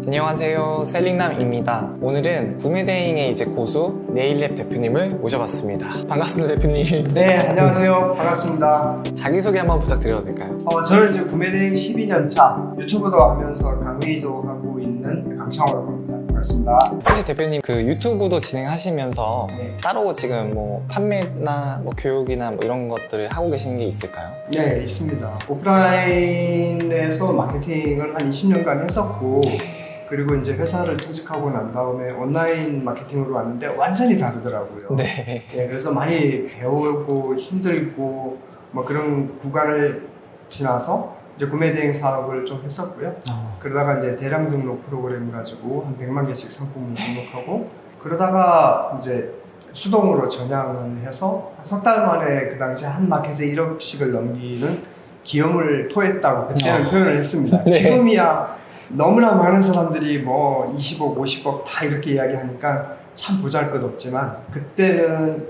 안녕하세요, 셀링남입니다. 오늘은 구매대행의 이제 고수 네일랩 대표님을 모셔봤습니다. 반갑습니다, 대표님. 네, 안녕하세요. 반갑습니다. 자기소개 한번 부탁드려도 될까요? 저는 이제 구매대행 12년 차 유튜브도 하면서 강의도 하고 있는 강창호라고 합니다. 반갑습니다. 혹시 대표님 그 유튜브도 진행하시면서 네. 따로 지금 뭐 판매나 뭐 교육이나 뭐 이런 것들을 하고 계시는 게 있을까요? 네, 있습니다. 오프라인에서 마케팅을 한 20년간 했었고, 그리고 이제 회사를 퇴직하고 난 다음에 온라인 마케팅으로 왔는데 완전히 다르더라고요. 네. 예, 그래서 많이 배우고 힘들고 뭐 그런 구간을 지나서 이제 구매대행 사업을 좀 했었고요. 그러다가 이제 대량 등록 프로그램 가지고 한 100만 개씩 상품을 등록하고, 그러다가 이제 수동으로 전향을 해서 석 달 만에 그 당시에 한 마켓에 1억씩을 넘기는 기염을 토했다고 그때는 표현을 했습니다. 네. 지금이야 너무나 많은 사람들이 뭐 20억, 50억 다 이렇게 이야기하니까 참 보잘것없지만 그때는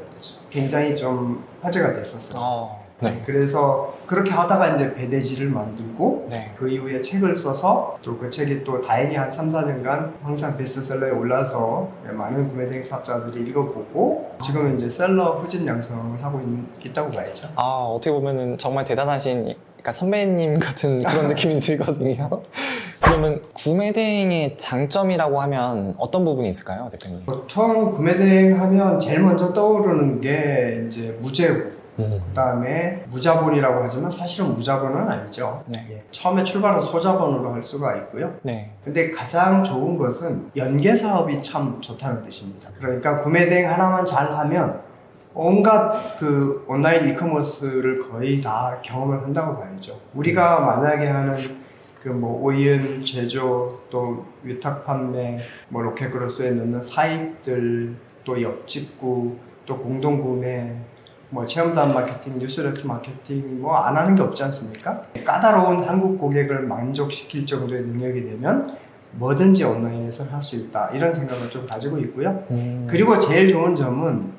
굉장히 좀 화제가 됐었어요. 네. 그래서 그렇게 하다가 이제 배대지를 만들고 네. 그 이후에 책을 써서 또 그 책이 또 다행히 한 3, 4년간 항상 베스트셀러에 올라서 많은 구매대행 사업자들이 읽어보고 지금은 이제 셀러 후진 양성을 하고 있다고 봐야죠. 어떻게 보면은 정말 대단하신 약간 선배님 같은 그런 느낌이 들거든요. 그러면 구매대행의 장점이라고 하면 어떤 부분이 있을까요, 대표님? 보통 구매대행 하면 제일 먼저 떠오르는 게 이제 무제고, 그다음에 무자본이라고 하지만 사실은 무자본은 아니죠. 네. 예, 처음에 출발은 소자본으로 할 수가 있고요. 네. 근데 가장 좋은 것은 연계 사업이 참 좋다는 뜻입니다. 그러니까 구매대행 하나만 잘하면 온갖 그 온라인 이커머스를 거의 다 경험을 한다고 봐야죠. 우리가 만약에 하는 그 뭐 OEM 제조, 또 위탁 판매, 뭐 로켓그로스에 넣는 사입들, 또 옆집구, 또 공동구매, 뭐 체험단 마케팅, 뉴스레터 마케팅 뭐 안 하는 게 없지 않습니까? 까다로운 한국 고객을 만족시킬 정도의 능력이 되면 뭐든지 온라인에서 할 수 있다, 이런 생각을 좀 가지고 있고요. 그리고 제일 좋은 점은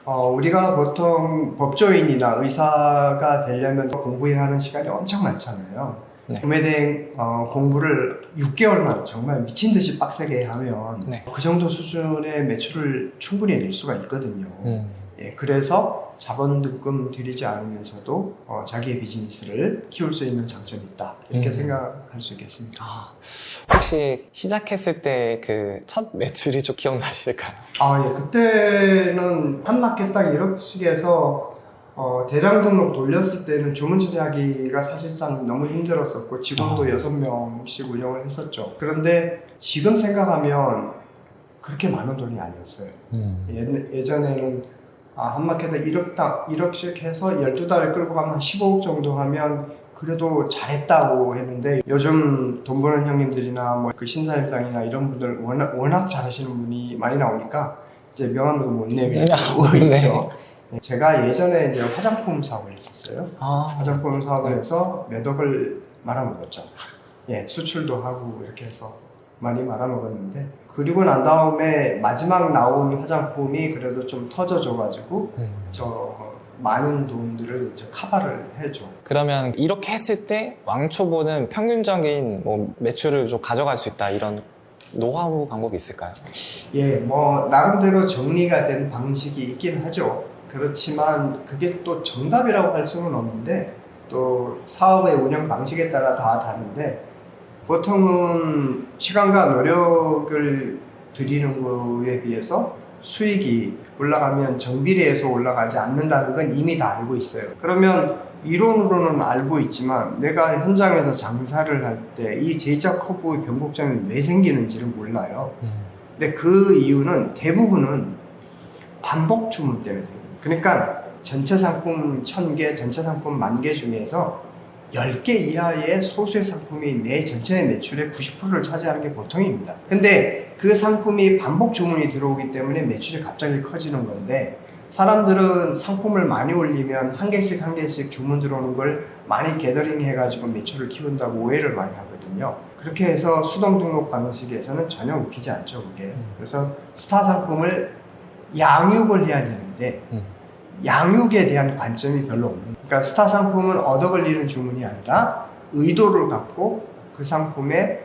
우리가 보통 법조인이나 의사가 되려면 공부해야 하는 시간이 엄청 많잖아요. 네. 구매대행 공부를 6개월만 정말 미친 듯이 빡세게 하면 네. 그 정도 수준의 매출을 충분히 낼 수가 있거든요. 예, 그래서 자본금 들이지 않으면서도 자기의 비즈니스를 키울 수 있는 장점이 있다, 이렇게 생각할 수 있겠습니다. 혹시 시작했을 때 그 첫 매출이 좀 기억나실까요? 예, 그때는 한 마켓 딱 1억씩에서 대량 등록 돌렸을 때는 주문 처리하기가 사실상 너무 힘들었었고 직원도 6명씩 운영을 했었죠. 그런데 지금 생각하면 그렇게 많은 돈이 아니었어요. 예전에는 한 마켓에 1억씩 해서 12달을 끌고 가면 15억 정도 하면 그래도 잘했다고 했는데, 요즘 돈 버는 형님들이나 뭐 그 신사임당이나 이런 분들 워낙 잘하시는 분이 많이 나오니까 이제 명함도 못 내밀고 있죠. 제가 예전에 이제 화장품 사업을 했었어요. 화장품 사업을 해서 몇 억을 말아먹었죠. 예, 수출도 하고 이렇게 해서 많이 말아먹었는데, 그리고 난 다음에 마지막 나온 화장품이 그래도 좀 터져줘가지고 저 많은 돈들을 이제 커버를 해줘. 그러면 이렇게 했을 때 왕초보는 평균적인 뭐 매출을 좀 가져갈 수 있다, 이런 노하우 방법이 있을까요? 예, 뭐 나름대로 정리가 된 방식이 있긴 하죠. 그렇지만 그게 또 정답이라고 할 수는 없는데, 또 사업의 운영 방식에 따라 다 다른데, 보통은 시간과 노력을 들이는 거에 비해서 수익이 올라가면 정비례에서 올라가지 않는다는 건 이미 다 알고 있어요. 그러면 이론으로는 알고 있지만 내가 현장에서 장사를 할 때 이 J자 커브의 변곡점이 왜 생기는지를 몰라요. 근데 그 이유는 대부분은 반복 주문 때문에 생겨요. 그러니까 전체 상품 1000개, 전체 상품 10,000개 중에서 10개 이하의 소수의 상품이 내 전체 매출의 90%를 차지하는 게 보통입니다. 근데 그 상품이 반복 주문이 들어오기 때문에 매출이 갑자기 커지는 건데, 사람들은 상품을 많이 올리면 한 개씩 주문 들어오는 걸 많이 게더링 해가지고 매출을 키운다고 오해를 많이 하거든요. 그렇게 해서 수동 등록 방식에서는 전혀 웃기지 않죠, 그게. 그래서 스타 상품을 양육을 해야 되는데 양육에 대한 관점이 별로 없는. 그러니까 스타 상품은 얻어 걸리는 주문이 아니라 의도를 갖고 그 상품에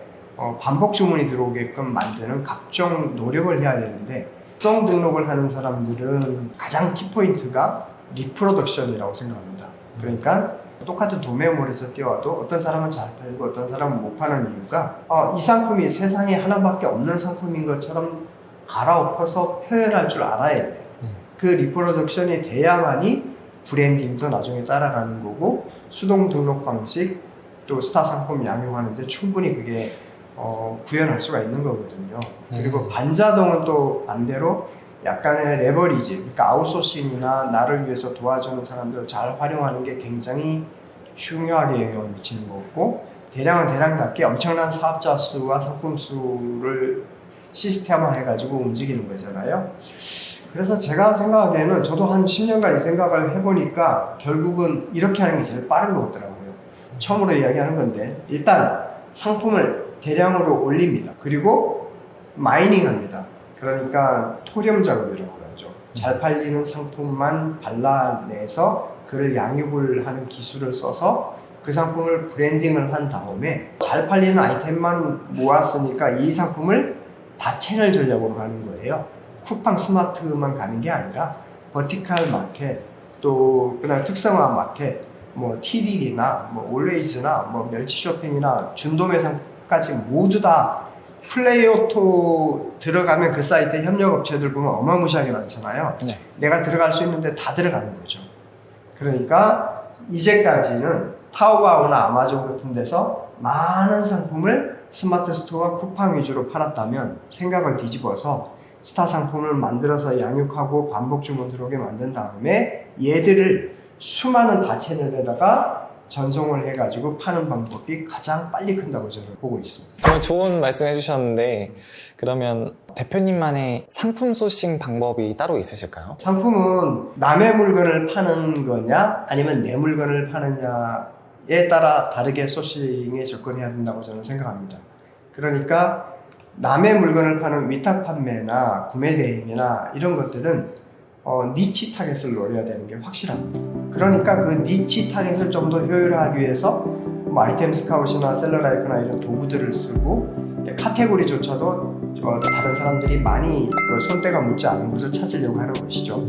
반복 주문이 들어오게끔 만드는 각종 노력을 해야 되는데 수동 등록을 하는 사람들은 가장 키포인트가 리프로덕션이라고 생각합니다. 그러니까 똑같은 도매몰에서 띄워도 어떤 사람은 잘 팔고 어떤 사람은 못 파는 이유가 이 상품이 세상에 하나밖에 없는 상품인 것처럼 갈아엎어서 표현할 줄 알아야 돼요. 그 리프로덕션이 돼야만이 브랜딩도 나중에 따라가는 거고 수동 등록 방식 또 스타 상품 양용하는데 충분히 그게 구현할 수가 있는 거거든요. 그리고 반자동은 또 반대로 약간의 레버리지, 그러니까 아웃소싱이나 나를 위해서 도와주는 사람들을 잘 활용하는 게 굉장히 중요하게 영향을 미치는 거고 대량은 대량답게 엄청난 사업자 수와 상품 수를 시스템화 해가지고 움직이는 거잖아요. 그래서 제가 생각하기에는 저도 한 10년간 이 생각을 해보니까 결국은 이렇게 하는 게 제일 빠른 것 같더라고요. 처음으로 이야기하는 건데 일단 상품을 대량으로 올립니다. 그리고 마이닝합니다. 그러니까 토렴 작업이라고 하죠. 잘 팔리는 상품만 발라내서 그를 양육을 하는 기술을 써서 그 상품을 브랜딩을 한 다음에 잘 팔리는 아이템만 모았으니까 이 상품을 다 채널 전략으로 가는 거예요. 쿠팡 스마트만 가는 게 아니라 버티칼 마켓 또 그다음 특성화 마켓 뭐 TDD나 뭐 올웨이즈나 뭐 멸치 쇼핑이나 준도매상까지 모두 다 플레이오토 들어가면 그 사이트에 협력업체들 보면 어마무시하게 많잖아요. 네. 내가 들어갈 수 있는데 다 들어가는 거죠. 그러니까 이제까지는 타오바오나 아마존 같은 데서 많은 상품을 스마트 스토어와 쿠팡 위주로 팔았다면 생각을 뒤집어서 스타 상품을 만들어서 양육하고 반복 주문 들어오게 만든 다음에 얘들을 수많은 다채널에다가 전송을 해가지고 파는 방법이 가장 빨리 큰다고 저는 보고 있습니다. 정말 좋은 말씀 해주셨는데 그러면 대표님만의 상품 소싱 방법이 따로 있으실까요? 상품은 남의 물건을 파는 거냐 아니면 내 물건을 파느냐에 따라 다르게 소싱에 접근해야 된다고 저는 생각합니다. 그러니까 남의 물건을 파는 위탁 판매나 구매 대행이나 이런 것들은 니치 타겟을 노려야 되는 게 확실합니다. 그러니까 그 니치 타겟을 좀 더 효율화하기 위해서 뭐 아이템 스카웃이나 셀러라이크나 이런 도구들을 쓰고 카테고리조차도 다른 사람들이 많이 손때가 묻지 않은 것을 찾으려고 하는 것이죠.